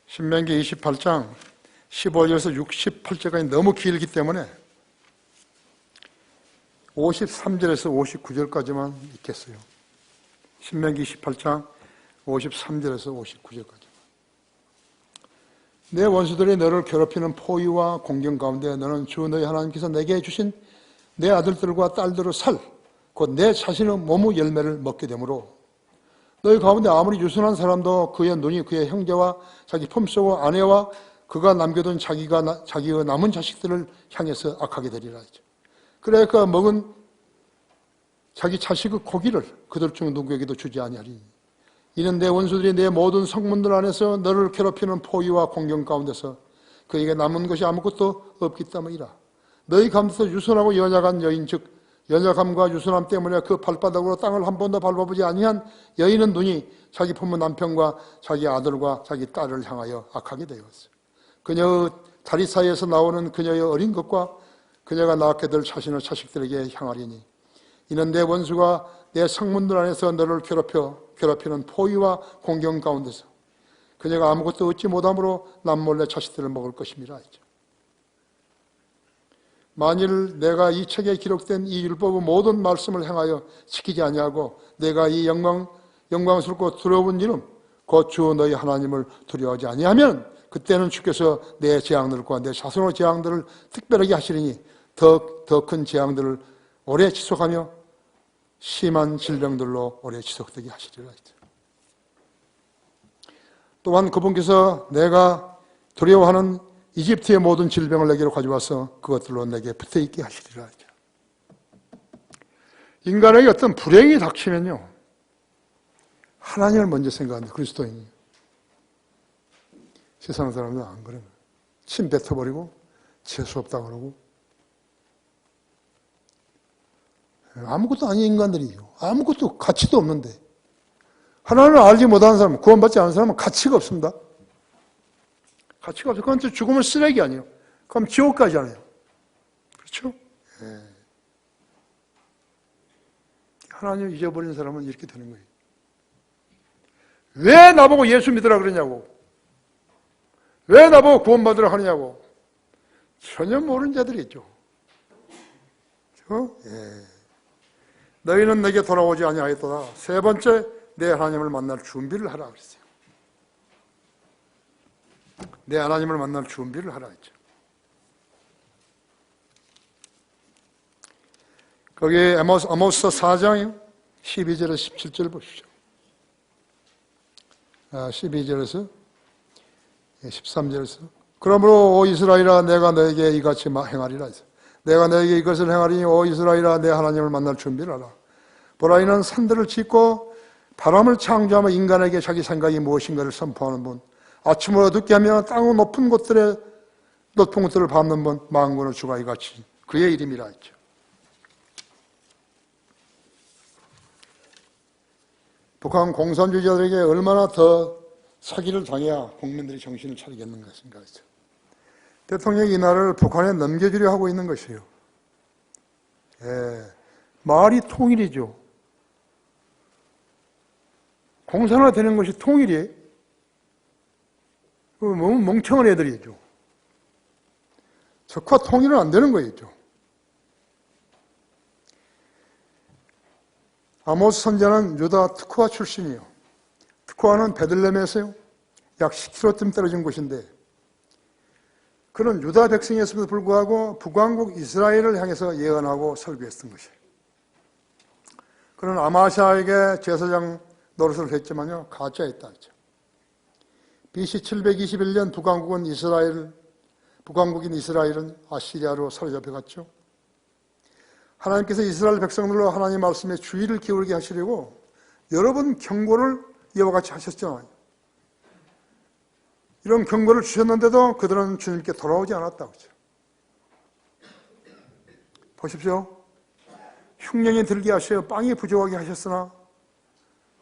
A: 신명기 28장 15절에서 68절까지 너무 길기 때문에 53절에서 59절까지만 읽겠어요. 신명기 28장 53절에서 59절까지. 내 원수들이 너를 괴롭히는 포위와 공경 가운데 너는 주 너희 하나님께서 내게 주신 내 아들들과 딸들의 살, 곧 내 자신의 몸의 열매를 먹게 되므로 너희 가운데 아무리 유순한 사람도 그의 눈이 그의 형제와 자기 품속의 아내와 그가 남겨둔 자기의 남은 자식들을 향해서 악하게 되리라 했죠. 그래 그 먹은 자기 자식의 고기를 그들 중 누구에게도 주지 아니하리니 이는 내 원수들이 내 모든 성문들 안에서 너를 괴롭히는 포위와 공경 가운데서 그에게 남은 것이 아무것도 없기 때문이라. 너희 가운데서 유순하고 연약한 여인 즉 연약함과 유순함 때문에 그 발바닥으로 땅을 한 번도 밟아보지 아니한 여인은 눈이 자기 품의 남편과 자기 아들과 자기 딸을 향하여 악하게 되었어요. 그녀의 다리 사이에서 나오는 그녀의 어린 것과 그녀가 낳게 될 자신의 자식들에게 향하리니 이는 내 원수가 내 성문들 안에서 너를 괴롭히는 포위와 공경 가운데서 그녀가 아무것도 얻지 못함으로 남몰래 자식들을 먹을 것임이라 했죠. 만일 내가 이 책에 기록된 이 율법의 모든 말씀을 행하여 지키지 아니하고 내가 이 영광스럽고 두려운 이름 곧 주 너희 하나님을 두려워하지 아니하면 그때는 주께서 내 재앙들과 내 자손의 재앙들을 특별하게 하시리니 더 큰 재앙들을 오래 지속하며 심한 질병들로 오래 지속되게 하시리라 했죠. 또한 그분께서 내가 두려워하는 이집트의 모든 질병을 내게로 가져와서 그것들로 내게 붙어있게 하시리라 하죠. 인간에게 어떤 불행이 닥치면요 하나님을 먼저 생각합니다. 그리스도인이. 세상 사람들은 안 그래요. 침 뱉어버리고 재수 없다 그러고 아무것도 아닌 인간들이죠. 아무것도 가치도 없는데 하나님을 알지 못하는 사람, 구원받지 않은 사람은 가치가 없습니다. 가치가 없어요. 그건 또 죽으면 쓰레기 아니에요. 그럼 지옥 가잖아요. 그렇죠? 예. 하나님을 잊어버린 사람은 이렇게 되는 거예요. 왜 나보고 예수 믿으라 그러냐고. 왜 나보고 구원받으라 하느냐고. 전혀 모르는 자들이죠. 예. 너희는 내게 돌아오지 아니하였도다. 세 번째, 내 하나님을 만날 준비를 하라 그랬어요. 내 하나님을 만날 준비를 하라 했죠. 거기 아모스 4장 12절에서 17절 보십시오. 12절에서 13절에서 그러므로 오 이스라엘아 내가 너에게 이같이 행하리라 했어요. 내가 너에게 이것을 행하리니 오 이스라엘아 내 하나님을 만날 준비를 하라. 보라 이는 산들을 짓고 바람을 창조하며 인간에게 자기 생각이 무엇인가를 선포하는 분, 아침을 어둡게 하며 땅의 높은 곳들을 밟는 분, 만군의 주가 이같이 그의 이름이라 했죠. 북한 공산주의자들에게 얼마나 더 사기를 당해야 국민들이 정신을 차리겠는 것인가 했죠. 대통령이 이 나라를 북한에 넘겨주려 하고 있는 것이에요. 예, 말이 통일이죠. 공산화 되는 것이 통일이에요. 멍청한 애들이죠. 적화 통일은 안 되는 거였죠. 아모스 선지자는 유다 특화 출신이요. 특화는 베들레헴에서요. 약 10km쯤 떨어진 곳인데 그는 유다 백성이었음에도 불구하고 북왕국 이스라엘을 향해서 예언하고 설교했던 것이에요. 그는 아마샤에게 제사장 노릇을 했지만요. 가짜였다 했죠. BC 721년 북왕국인 이스라엘은 아시리아로 사로잡혀갔죠. 하나님께서 이스라엘 백성들로 하나님 말씀에 주의를 기울게 하시려고 여러 번 경고를 이와 같이 하셨잖아요. 이런 경고를 주셨는데도 그들은 주님께 돌아오지 않았다고 하죠. 보십시오. 흉년이 들게 하셔 빵이 부족하게 하셨으나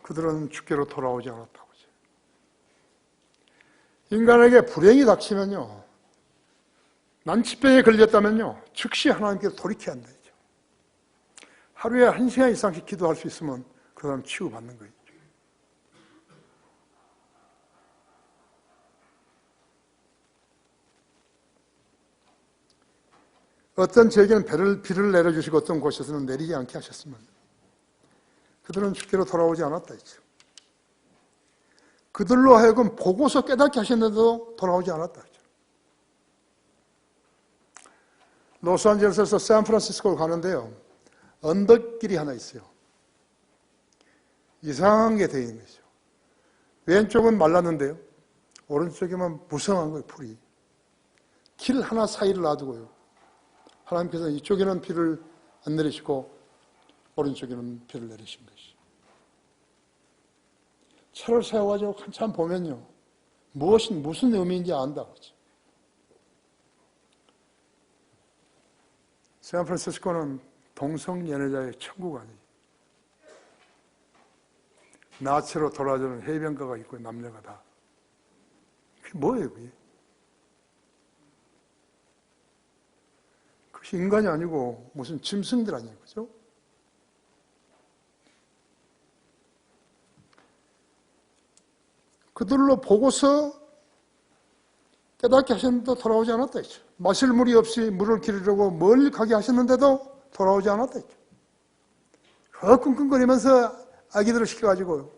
A: 그들은 주께로 돌아오지 않았다고 하죠. 인간에게 불행이 닥치면요. 난치병에 걸렸다면요. 즉시 하나님께서 돌이켜야 한다. 하루에 1시간 이상씩 기도할 수 있으면 그 사람 치유받는 거예요. 어떤 지역에는 비를 내려주시고 어떤 곳에서는 내리지 않게 하셨으면 그들은 주께로 돌아오지 않았다 했죠. 그들로 하여금 보고서 깨닫게 하셨는데도 돌아오지 않았다 했죠. 로스앤젤레스에서 샌프란시스코를 가는데요. 언덕길이 하나 있어요. 이상한 게 되어 있는 거죠. 왼쪽은 말랐는데요. 오른쪽에만 무성한 거예요, 풀이. 길 하나 사이를 놔두고요. 하나님께서 이쪽에는 비를 안 내리시고 오른쪽에는 비를 내리신 것이죠. 차를 세워가지고 한참 보면요. 무슨 의미인지 안다고 하죠. 샌프란시스코는 동성연애자의 천국 아니에요. 나체로 돌아주는 해변가가 있고 남녀가 다. 그게 뭐예요, 그게? 그것이 인간이 아니고 무슨 짐승들 아니에요, 그죠? 그들로 보고서 깨닫게 하셨는데도 돌아오지 않았다 했죠. 마실 물이 없이 물을 기르려고 멀리 가게 하셨는데도 돌아오지 않았다 했죠. 끙끙거리면서 아기들을 시켜가지고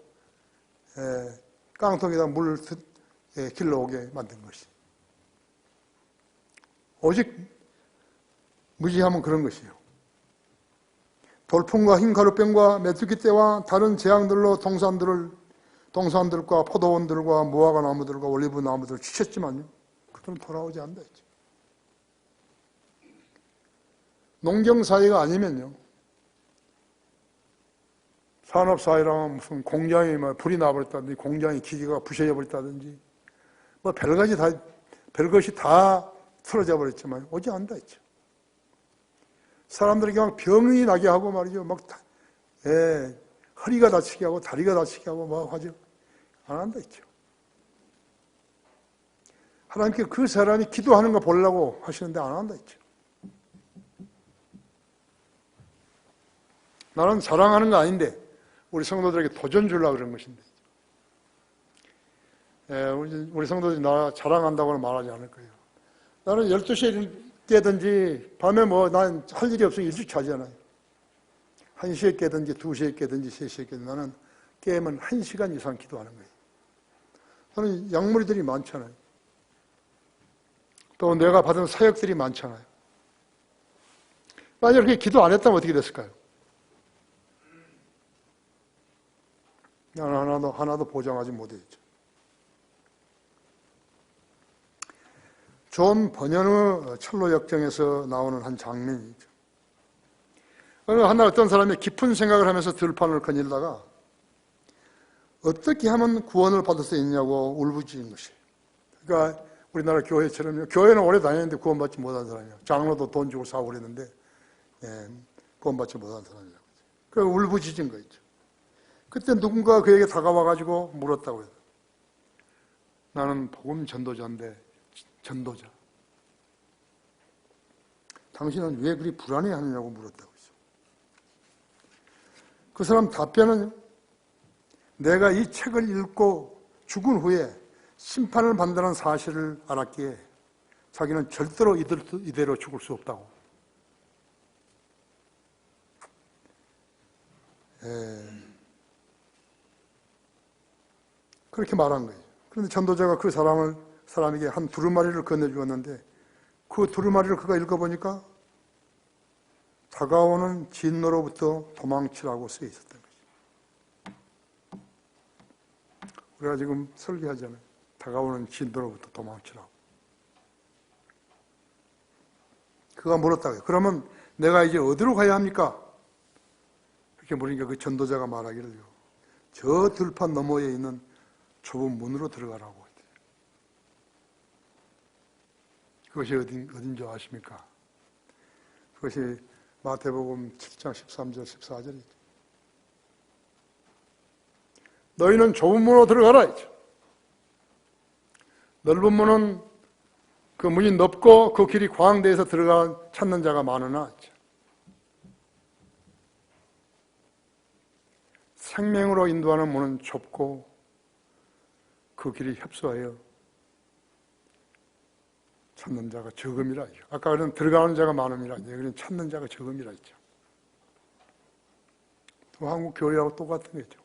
A: 깡통에다 물을 길러오게 만든 것이. 오직 무지하면 그런 것이에요. 돌풍과 흰 가루병과 메뚜기 떼와 다른 재앙들로 동산들과 포도원들과 무화과 나무들과 올리브 나무들을 치셨지만요. 그들은 돌아오지 않는다 했죠. 농경사회가 아니면요. 산업사회라면 무슨 공장이 불이 나버렸다든지 공장의 기계가 부셔져 버렸다든지 별것이 다 틀어져 버렸지만 오지 않는다 했죠. 사람들에게 막 병이 나게 하고 말이죠. 허리가 다치게 하고 다리가 다치게 하고 막 하죠. 안 한다 했죠. 하나님께 그 사람이 기도하는 거 보려고 하시는데 안 한다 했죠. 나는 자랑하는 거 아닌데 우리 성도들에게 도전 주려고 그런 것인데 우리 성도들이 나 자랑한다고는 말하지 않을 거예요. 나는 12시에 깨든지 밤에 뭐 난 할 일이 없으면 일찍 자잖아요. 1시에 깨든지 2시에 깨든지 3시에 깨든지 나는 깨면 1시간 이상 기도하는 거예요. 저는 약물이들이 많잖아요. 또 내가 받은 사역들이 많잖아요. 만약 이렇게 기도 안 했다면 어떻게 됐을까요? 나는 하나도 보장하지 못했죠. 존 버년의 철로 역정에서 나오는 한 장면이죠. 어느 하나 어떤 사람이 깊은 생각을 하면서 들판을 거닐다가 어떻게 하면 구원을 받을 수 있냐고 울부짖는 것이에요. 그러니까 우리나라 교회처럼요. 교회는 오래 다녔는데 구원받지 못한 사람이에요. 장로도 돈 주고 사고 그랬는데 구원받지 못한 사람이라고. 그래서 울부짖은 거죠. 그때 누군가 그에게 다가와가지고 물었다고 해요. 나는 복음 전도자인데 전도자. 당신은 왜 그리 불안해하느냐고 물었다고 했어요. 그 사람 답변은 내가 이 책을 읽고 죽은 후에 심판을 받는다는 사실을 알았기에 자기는 절대로 이대로 죽을 수 없다고. 그렇게 말한 거예요. 그런데 전도자가 그 사람에게 한 두루마리를 건네주었는데 그 두루마리를 그가 읽어보니까 다가오는 진노로부터 도망치라고 쓰여 있었던 거죠. 우리가 지금 설교하잖아요. 다가오는 진노로부터 도망치라고. 그가 물었다고요. 그러면 내가 이제 어디로 가야 합니까? 그렇게 물으니까 그 전도자가 말하기를요. 저 들판 너머에 있는 좁은 문으로 들어가라고. 그것이 어딘 줄 아십니까? 그것이 마태복음 7장 13절 14절이죠. 너희는 좁은 문으로 들어가라 했죠. 넓은 문은 그 문이 넓고 그 길이 광대에서 들어가 찾는 자가 많으나 했죠. 생명으로 인도하는 문은 좁고 그 길이 협소하여 찾는 자가 적음이라 했죠. 아까 그런 들어가는 자가 많음이라 했죠. 여기는 찾는 자가 적음이라 했죠. 또 한국 교회하고 똑같은 거죠.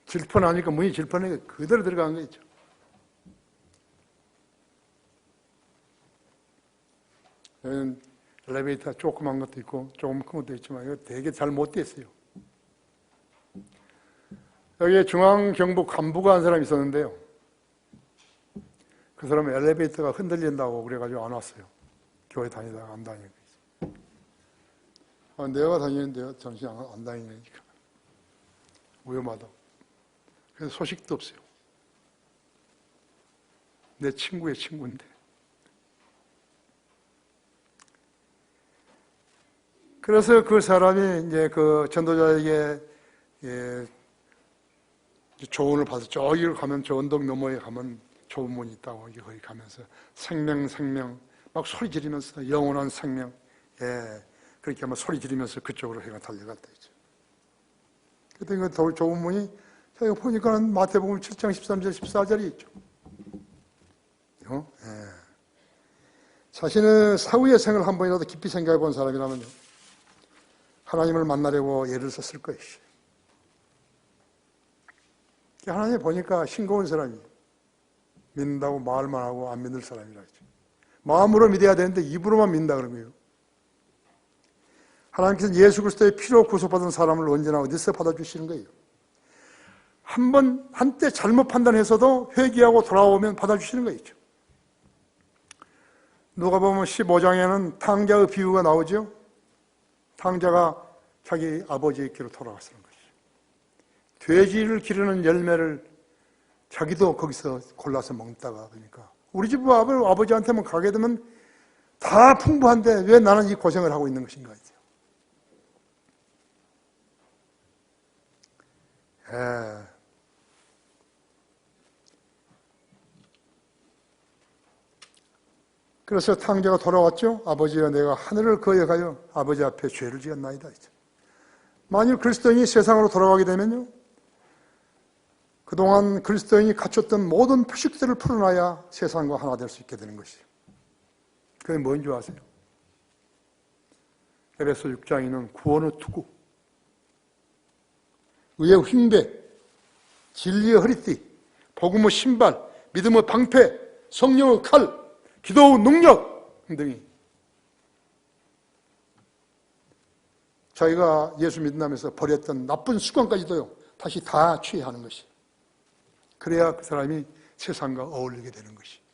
A: 질펀하니까 문이 질펀하니까 그대로 들어간 거죠. 여기는 엘리베이터 조그만 것도 있고 조금 큰 것도 있지만 이거 되게 잘 못 됐어요. 여기에 중앙경북 간부가 한 사람이 있었는데요. 그 사람은 엘리베이터가 흔들린다고 그래가지고 안 왔어요. 교회 다니다가 안 다니니까. 내가 다니는데요. 당신 안 다니니까. 위험하다. 그래서 소식도 없어요. 내 친구의 친구인데. 그래서 그 사람이 이제 그 전도자에게 조언을 받아서 저기를 가면 저 언덕 너머에 가면 좁은 문이 있다고 거기 가면서 생명 막 소리 지르면서 영원한 생명 그렇게 하면 소리 지르면서 그쪽으로 해가 달려갔다 했죠. 그때 그 좁은 문이 제가 보니까 마태복음 7장 13절 14절이 있죠. 자신의 사후의 생을 한 번이라도 깊이 생각해 본 사람이라면요. 하나님을 만나려고 애를 썼을 것이죠. 하나님 보니까 싱거운 사람이 믿는다고 말만 하고 안 믿는 사람이라 했죠. 마음으로 믿어야 되는데 입으로만 믿는다 그런 거예요. 하나님께서 예수 그리스도의 피로 구속받은 사람을 언제나 어디서 받아주시는 거예요. 한때 잘못 판단해서도 회개하고 돌아오면 받아주시는 거죠. 누가 보면 15장에는 탕자의 비유가 나오죠. 탕자가 자기 아버지의 길로 돌아갔다는 것이죠. 돼지를 기르는 열매를 자기도 거기서 골라서 먹다가 그러니까 우리 집 아버지한테만 가게 되면 다 풍부한데 왜 나는 이 고생을 하고 있는 것인가 이제. 그래서 탕자가 돌아왔죠. 아버지와 내가 하늘을 거역하여 아버지 앞에 죄를 지었나이다. 만일 그리스도인이 세상으로 돌아가게 되면요. 그동안 그리스도인이 갖췄던 모든 표식들을 풀어놔야 세상과 하나 될 수 있게 되는 것이에요. 그게 뭔 줄 아세요? 에베소 6장에는 구원의 투구, 의의 흉배, 진리의 허리띠, 복음의 신발, 믿음의 방패, 성령의 칼, 기도의 능력 등이 자기가 예수 믿는다면서 버렸던 나쁜 습관까지도요, 다시 다 취하는 것이. 그래야 그 사람이 세상과 어울리게 되는 것이.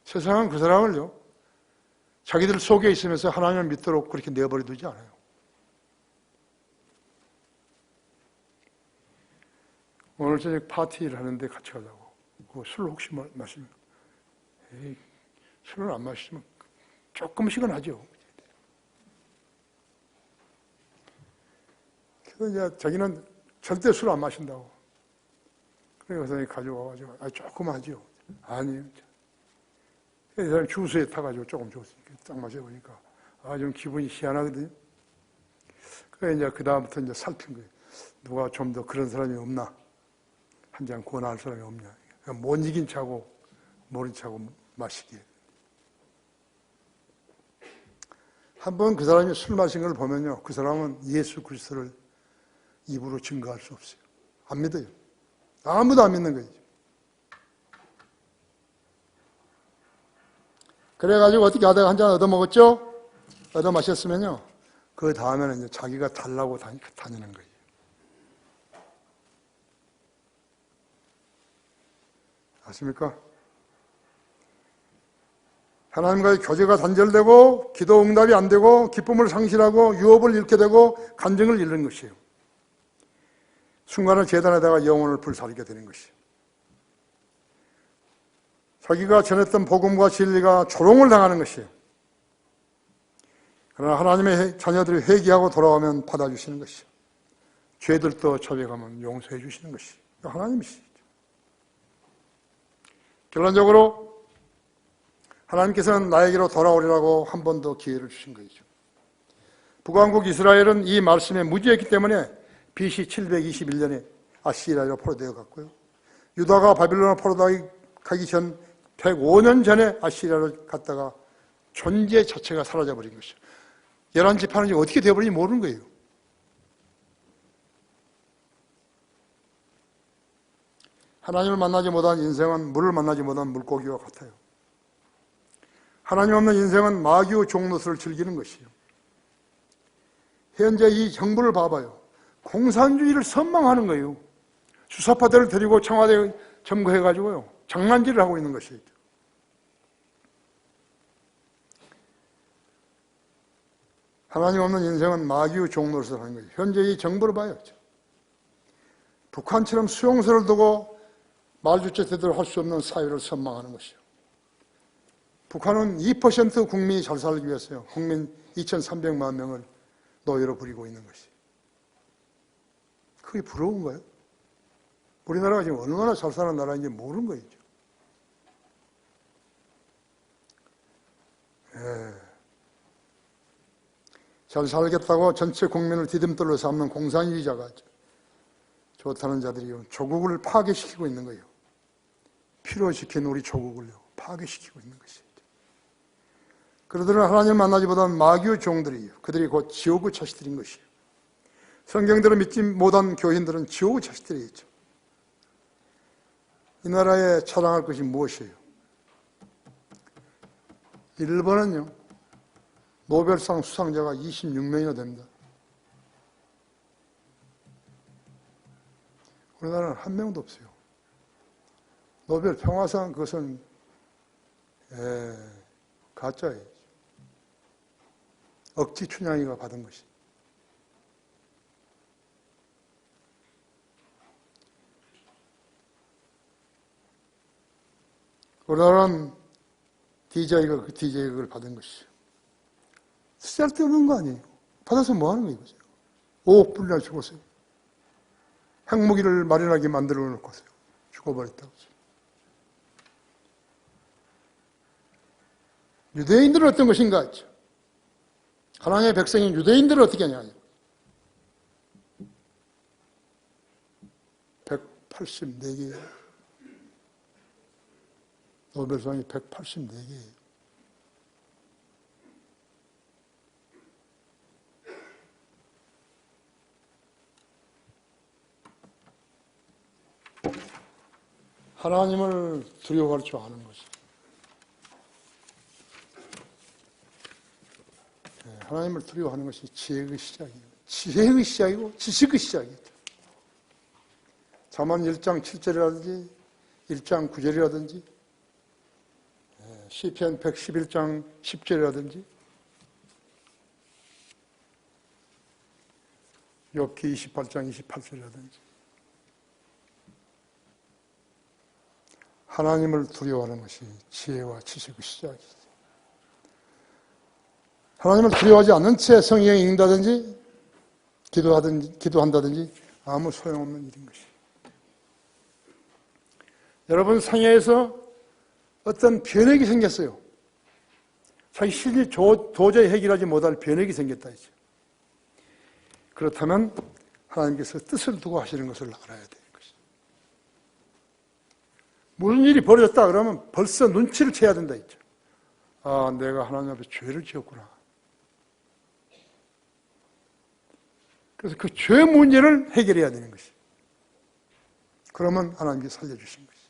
A: 세상은 그 사람을요, 자기들 속에 있으면서 하나님을 믿도록 그렇게 내버려 두지 않아요. 오늘 저녁 파티를 하는데 같이 가자고. 술 혹시 마시면? 에이, 술을 안 마시면 조금씩은 하죠. 그래서 이제 자기는 절대 술 안 마신다고. 그래서 가져와가지고, 조금 하죠. 아니요. 이 사람이 주스에 타가지고 조금 줬으니까 딱 마셔보니까, 좀 기분이 희한하거든요. 그래, 이제 그다음부터 이제 살핀 거예요. 누가 좀 더 그런 사람이 없나? 한 잔 권할 사람이 없냐? 못 이긴 차고, 모른 차고 마시기에. 한번 그 사람이 술 마신 걸 보면요, 그 사람은 예수 그리스도를 입으로 증거할 수 없어요. 안 믿어요. 아무도 안 믿는 거죠. 그래가지고 어떻게 하다가 한 잔 얻어먹었죠? 얻어 마셨으면요, 그 다음에는 이제 자기가 달라고 다니는 거예요. 아십니까? 하나님과의 교제가 단절되고 기도 응답이 안 되고 기쁨을 상실하고 유업을 잃게 되고 간증을 잃는 것이에요. 순간을 재단에다가 영혼을 불사르게 되는 것이에요. 자기가 전했던 복음과 진리가 조롱을 당하는 것이에요. 그러나 하나님의 자녀들이 회개하고 돌아오면 받아주시는 것이에요. 죄들도 자백하면 용서해 주시는 것이에요. 하나님이시죠. 결론적으로 하나님께서는 나에게로 돌아오리라고 한 번 더 기회를 주신 것이죠. 북왕국 이스라엘은 이 말씀에 무지했기 때문에 BC 721년에 아시리아로 포로되어 갔고요. 유다가 바빌론으로 포로가기 전 105년 전에 아시리아로 갔다가 존재 자체가 사라져버린 것이죠. 11지파는 어떻게 되어버린지 모르는 거예요. 하나님을 만나지 못한 인생은 물을 만나지 못한 물고기와 같아요. 하나님 없는 인생은 마귀의 종노릇을 즐기는 것이에요. 현재 이 정부를 봐봐요. 공산주의를 선망하는 거예요. 수사파들을 데리고 청와대에 점거해가지고요, 장난질을 하고 있는 것이에요. 하나님 없는 인생은 마귀의 종노릇을 하는 거예요. 현재 이 정부를 봐요. 북한처럼 수용소를 두고 말주체 제대로 할 수 없는 사회를 선망하는 것이요. 북한은 2% 국민이 잘 살기 위해서요, 국민 2,300만 명을 노예로 부리고 있는 것이. 그게 부러운가요? 우리나라가 지금 얼마나 잘 사는 나라인지 모르는 거죠. 잘 살겠다고 전체 국민을 디딤돌로 삼는 공산주의자가 좋다는 자들이 조국을 파괴시키고 있는 거예요. 필요시킨 우리 조국을요, 파괴시키고 있는 것이죠. 그들은 하나님을 만나지보다는 마귀의 종들이에요. 그들이 곧 지옥의 자식들인 것이에요. 성경대로 믿지 못한 교인들은 지옥의 자식들이겠죠. 이 나라에 자랑할 것이 무엇이에요? 일본은요, 노벨상 수상자가 26명이나 됩니다. 우리나라는 한 명도 없어요. 노벨 평화상 그것은 가짜예요. 억지 춘향이가 받은 것이. 우리나라는 DJ가 그 DJ가 그걸 받은 것이죠. 쓸데없는 거 아니에요. 받아서 뭐 하는 거예요? 5억 불이나 죽었어요. 핵무기를 마련하게 만들어 놓고서요, 죽어버렸다고. 유대인들은 어떤 것인가 했죠. 하나님의 백성인 유대인들은 어떻게 하냐. 184개. 노벨상이 184개예요. 하나님을 두려워할 줄 아는 것이. 하나님을 두려워하는 것이 지혜의 시작이에요. 지혜의 시작이고 지식의 시작이에요. 잠언 1장 7절이라든지 1장 9절이라든지 시편 111장 10절이라든지 욥기 28장 28절이라든지 하나님을 두려워하는 것이 지혜와 지식의 시작이죠. 하나님을 두려워하지 않는 채 성경을 읽는다든지 기도한다든지 아무 소용없는 일인 것이에요. 여러분 상해에서 어떤 변액이 생겼어요. 자기 신이 도저히 해결하지 못할 변액이 생겼다 했죠. 그렇다면 하나님께서 뜻을 두고 하시는 것을 알아야 되는 것이죠. 무슨 일이 벌어졌다 그러면 벌써 눈치를 채야 된다 했죠. 아, 내가 하나님 앞에 죄를 지었구나. 그래서 그 죄 문제를 해결해야 되는 것이죠. 그러면 하나님께서 살려주신 것이죠.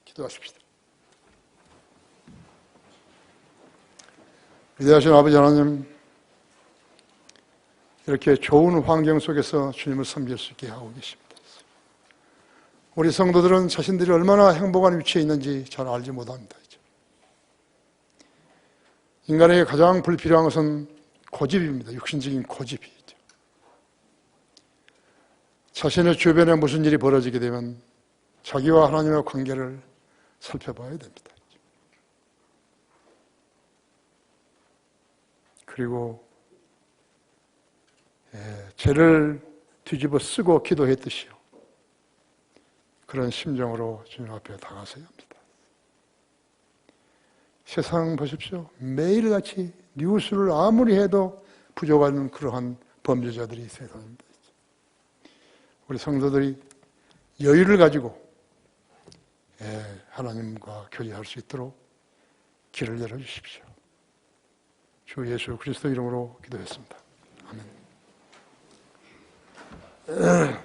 A: 기도하십시다. 위대하신 아버지 하나님, 이렇게 좋은 환경 속에서 주님을 섬길 수 있게 하고 계십니다. 우리 성도들은 자신들이 얼마나 행복한 위치에 있는지 잘 알지 못합니다. 인간에게 가장 불필요한 것은 고집입니다. 육신적인 고집이죠. 자신의 주변에 무슨 일이 벌어지게 되면 자기와 하나님의 관계를 살펴봐야 됩니다. 그리고 죄를 뒤집어 쓰고 기도했듯이요. 그런 심정으로 주님 앞에 다가서야 합니다. 세상 보십시오. 매일같이 뉴스를 아무리 해도 부족한 그러한 범죄자들이 세상입니다. 우리 성도들이 여유를 가지고 하나님과 교제할 수 있도록 길을 열어주십시오. 주 예수 그리스도 이름으로 기도했습니다. 아멘.